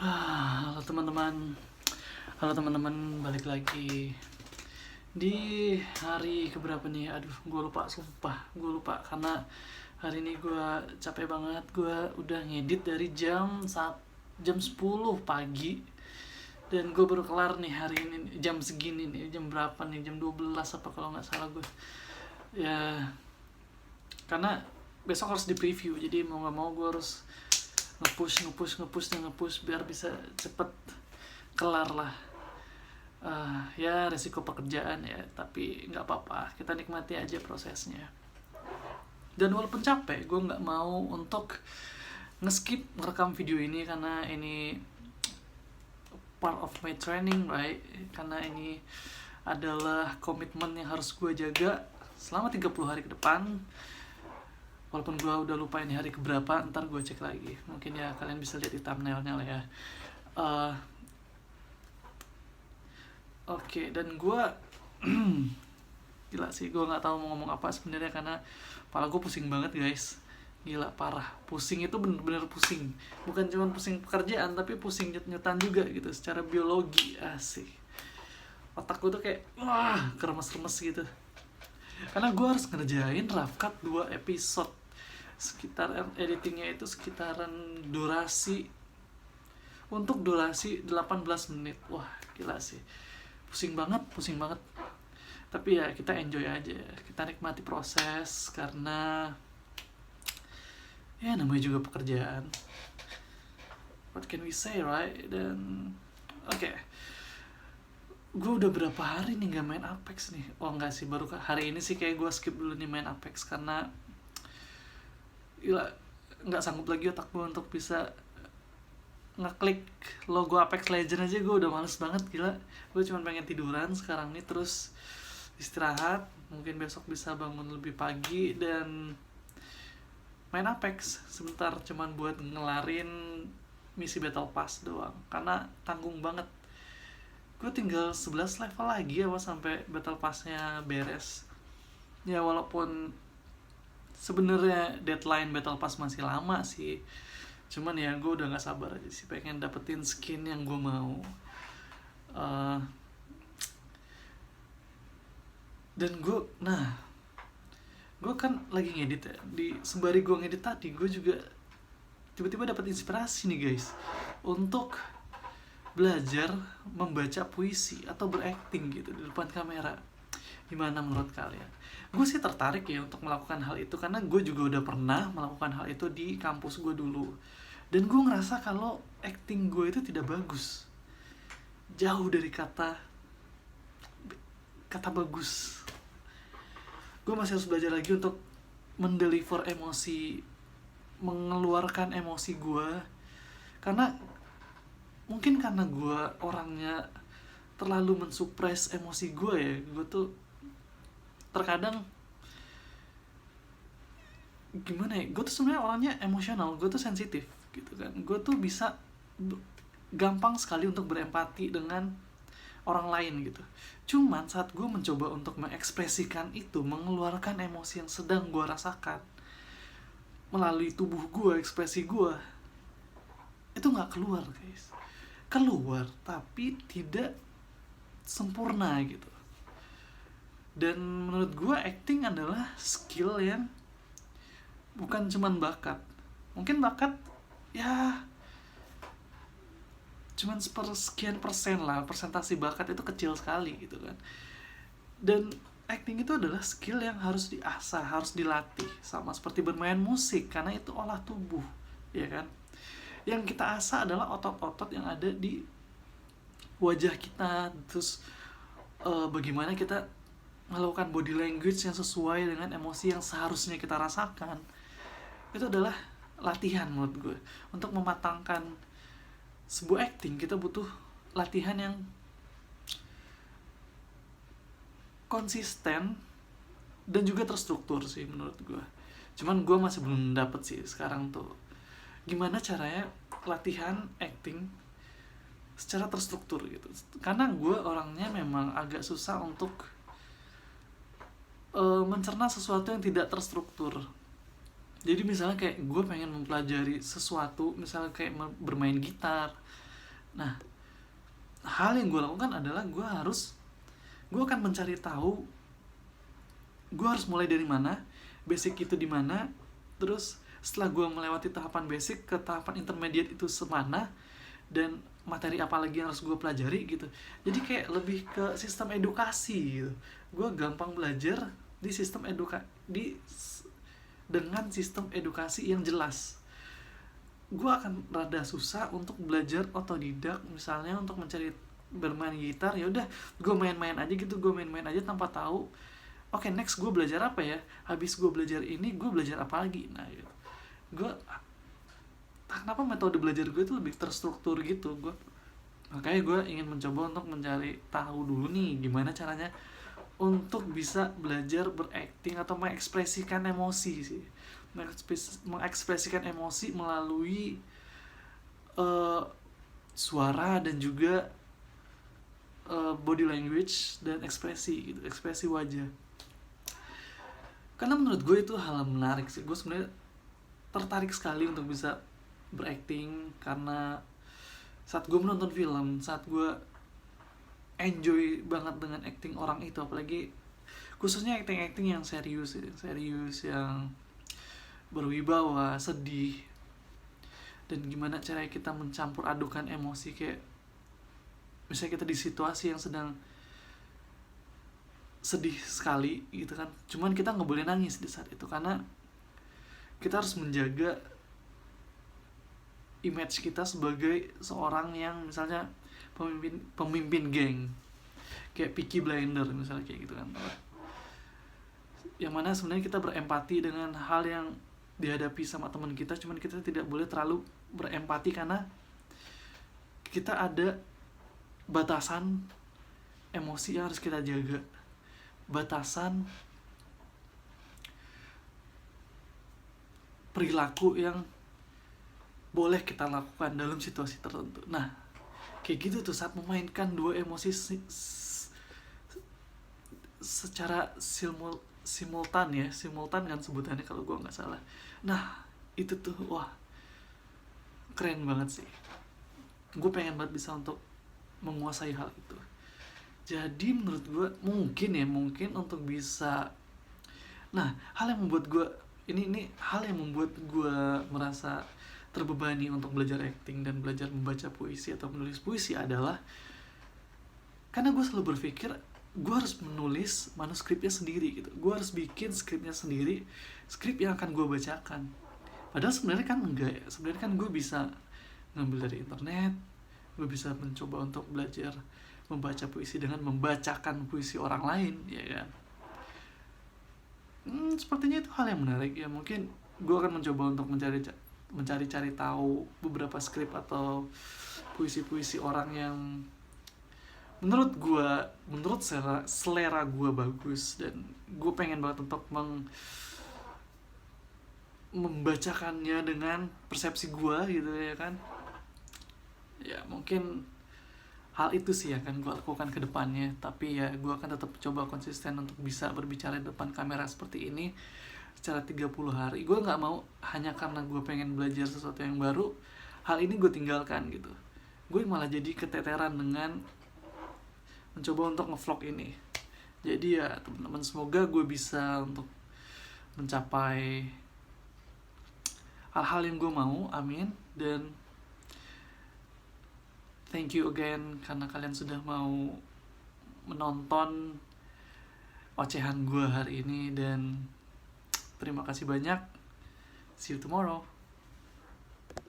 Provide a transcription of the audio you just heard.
Halo teman-teman, balik lagi di hari keberapa nih? Aduh, gue lupa, sumpah, gue lupa karena hari ini gue capek banget. Gue udah ngedit dari jam 10 pagi dan gue baru kelar nih hari ini jam segini nih. Jam berapa nih? Jam 12 apa kalau nggak salah gue. Ya, karena besok harus di preview, jadi mau nggak mau gue harus ngepush biar bisa cepet kelar lah. Ya resiko pekerjaan ya, tapi nggak apa-apa, kita nikmati aja prosesnya. Dan walaupun capek, gue nggak mau untuk ngeskip ngerekam video ini karena ini part of my training, right? Karena ini adalah komitmen yang harus gue jaga selama 30 hari ke depan. Walaupun gue udah lupa ini hari keberapa, ntar gue cek lagi. Mungkin ya kalian bisa lihat di thumbnailnya lah ya. Oke, dan gue gila sih, gue nggak tahu mau ngomong apa sebenarnya karena kepala gue pusing banget guys. Gila parah, pusing itu bener-bener pusing. Bukan cuma pusing pekerjaan, tapi pusing nyut-nyutan juga gitu. Secara biologi asik. Otak gue tuh kayak wah keremes-remes gitu. Karena gue harus ngerjain rough cut 2 episode. Sekitar editingnya itu sekitaran durasi 18 menit. Wah gila sih, pusing banget. Tapi ya kita enjoy aja, kita nikmati proses karena ya namanya juga pekerjaan. What can we say, right? Dan oke, gue udah berapa hari nih gak main Apex nih. Oh enggak sih, baru hari ini sih kayak gue skip dulu nih main Apex karena gila, nggak sanggup lagi otak gue untuk bisa ngeklik logo Apex Legends aja. Gue udah males banget, gila. Gue cuma pengen tiduran sekarang nih, terus istirahat, mungkin besok bisa bangun lebih pagi dan main Apex sebentar, cuman buat ngelarin misi Battle Pass doang karena tanggung banget. Gue tinggal 11 level lagi ya sampai Battle Pass-nya beres. Ya walaupun sebenarnya deadline Battle Pass masih lama sih, cuman ya gue udah nggak sabar aja sih pengen dapetin skin yang gue mau. Dan gue kan lagi ngedit ya, di sembari gue ngedit tadi gue juga tiba-tiba dapat inspirasi nih guys untuk belajar membaca puisi atau berakting gitu di depan kamera. Gimana menurut kalian? Gue sih tertarik ya untuk melakukan hal itu karena gue juga udah pernah melakukan hal itu di kampus gue dulu. Dan gue ngerasa kalau acting gue itu tidak bagus, jauh dari kata bagus. Gue masih harus belajar lagi untuk mendeliver emosi, mengeluarkan emosi gue. Karena mungkin karena gue orangnya terlalu mensupres emosi gue ya. Gue tuh terkadang gimana ya, gue tuh sebenarnya orangnya emosional, gue tuh sensitif gitu kan. Gue tuh bisa gampang sekali untuk berempati dengan orang lain gitu. Cuman saat gue mencoba untuk mengekspresikan itu, mengeluarkan emosi yang sedang gue rasakan melalui tubuh gue, ekspresi gue, itu gak keluar guys. Keluar tapi tidak sempurna gitu. Dan menurut gue acting adalah skill yang bukan cuman bakat. Mungkin bakat ya cuman sekian persen lah, persentase bakat itu kecil sekali gitu kan. Dan acting itu adalah skill yang harus diasah, harus dilatih, sama seperti bermain musik karena itu olah tubuh, ya kan. Yang kita asah adalah otot-otot yang ada di wajah kita, terus bagaimana kita melakukan body language yang sesuai dengan emosi yang seharusnya kita rasakan. Itu adalah latihan menurut gue. Untuk mematangkan sebuah acting, kita butuh latihan yang konsisten dan juga terstruktur sih menurut gue. Cuman gue masih belum dapet sih sekarang tuh gimana caranya latihan acting secara terstruktur gitu. Karena gue orangnya memang agak susah untuk mencerna sesuatu yang tidak terstruktur. Jadi misalnya kayak gue pengen mempelajari sesuatu, misalnya kayak bermain gitar, Nah, hal yang gue lakukan adalah gue akan mencari tahu gue harus mulai dari mana, basic itu di mana, terus setelah gue melewati tahapan basic ke tahapan intermediate itu semana, dan materi apa lagi yang harus gue pelajari gitu. Jadi kayak lebih ke sistem edukasi gitu. Gue gampang belajar di sistem dengan sistem edukasi yang jelas. Gue akan rada susah untuk belajar otodidak, misalnya untuk mencari bermain gitar, ya udah gue main-main aja gitu, gue main-main aja tanpa tahu oke, next gue belajar apa ya, habis gue belajar ini gue belajar apa lagi. Nah gitu, gue kenapa metode belajar gue itu lebih terstruktur gitu. Makanya gue ingin mencoba untuk mencari tahu dulu nih gimana caranya untuk bisa belajar berakting atau mengekspresikan emosi sih, mengekspresikan emosi melalui suara dan juga body language dan ekspresi gitu, ekspresi wajah. Karena menurut gue itu hal yang menarik sih. Gue sebenarnya tertarik sekali untuk bisa berakting karena saat gue menonton film, saat gue enjoy banget dengan acting orang itu, apalagi khususnya acting yang serius yang berwibawa, sedih, dan gimana caranya kita mencampur adukan emosi. Kayak misalnya kita di situasi yang sedang sedih sekali gitu kan, cuman kita nggak boleh nangis di saat itu karena kita harus menjaga image kita sebagai seorang yang misalnya pemimpin geng kayak Peaky Blinders misalnya, kayak gitu kan, yang mana sebenarnya kita berempati dengan hal yang dihadapi sama teman kita, cuman kita tidak boleh terlalu berempati karena kita ada batasan emosi yang harus kita jaga, batasan perilaku yang boleh kita lakukan dalam situasi tertentu. Nah, kayak gitu tuh saat memainkan dua emosi secara simultan kan sebutannya kalau gue nggak salah. Nah, itu tuh wah keren banget sih. Gue pengen banget bisa untuk menguasai hal itu. Jadi menurut gue mungkin untuk bisa, nah hal yang membuat gue ini hal yang membuat gue merasa terbebani untuk belajar acting dan belajar membaca puisi atau menulis puisi adalah karena gue selalu berpikir gue harus menulis manuskripnya sendiri gitu. Gue harus bikin skripnya sendiri, skrip yang akan gue bacakan. Padahal sebenarnya kan enggak ya. Sebenarnya kan gue bisa ngambil dari internet, gue bisa mencoba untuk belajar membaca puisi dengan membacakan puisi orang lain, ya kan. Sepertinya itu hal yang menarik ya. Mungkin gue akan mencoba untuk mencari tahu beberapa skrip atau puisi-puisi orang yang menurut selera gue bagus, dan gue pengen banget untuk membacakannya dengan persepsi gue gitu ya kan. Ya mungkin hal itu sih yang akan gue lakukan ke depannya. Tapi ya gue akan tetap coba konsisten untuk bisa berbicara di depan kamera seperti ini secara 30 hari. Gue gak mau hanya karena gue pengen belajar sesuatu yang baru, hal ini gue tinggalkan gitu. Gue malah jadi keteteran dengan mencoba untuk nge-vlog ini. Jadi ya teman-teman, semoga gue bisa untuk mencapai hal-hal yang gue mau, amin. Dan thank you again karena kalian sudah mau menonton ocehan gue hari ini, dan terima kasih banyak. See you tomorrow.